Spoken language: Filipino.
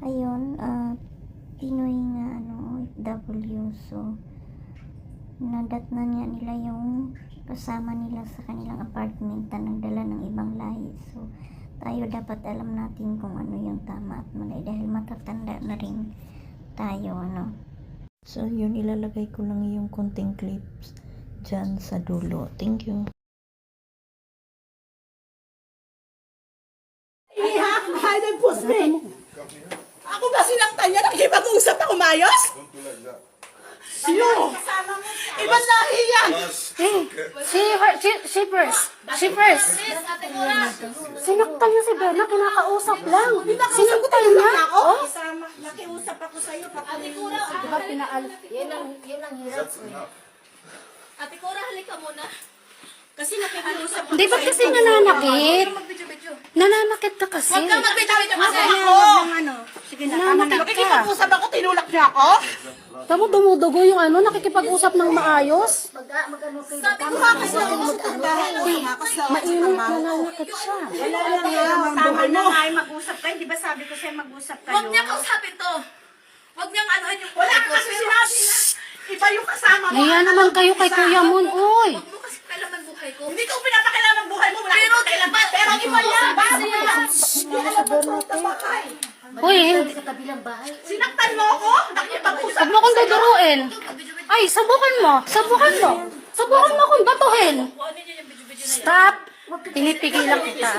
ayun, Pinoy nga OFW, so nadatnan niya nila yung kasama nila sa kanilang apartment na nagdala ng ibang lahi. So tayo dapat alam natin kung ano yung tama at mali dahil matatanda na rin tayo, So yun, ilalagay ko lang yung konting clips dyan sa dulo. Thank you. Mahal ng post me. Ako ba sinaktan niya? Nakikipag-usap ako mayos? Sino? Ibang lahi yan. She first. Sinaktan niya si Bella, kinakausap lang. Sinaktan niya? Oh? Nakiusap ako sa'yo. Diba yan ang hirap. Ate Cora, halika muna. Kasi nakikiusap ako. Di ba kasi nananakit? Nananakit ka kasi. Huwag kang magbitaw-bitaw kasi. Sige na, tama na. Nakikipag-usap ako, tinulak niya ako. Tamo dumudugo yung nakikipag-usap ng maayos. Sabi ko Kasi ako dahil Mainit, nananakit siya. tama na nga ay mag-usap kayo. Di ba sabi ko sa'yo mag-usap kayo? Huwag niya kausapin to. Huwag niyang anuhan yung Wala kasi sinabi na. Iba yung kasama mo. Nahiya naman kayo kay Kuya Mon, oy. Huwag mo kasi kailaman buhay ko. Hindi ko pinapakailangan ang buhay mo. Wala akong kailangan. Pero iba yan. Bakit yan? Hindi alam mo sa bahay. Uy, hindi. Sinaktan mo ako? Nakipag-usap Huwag mo akong duduruin. Ay, sabukan mo. Sabukan mo. Sabukan mo akong batuhin. Kung ano niya yung video-video na yan. Stop. Pinipigilan kita.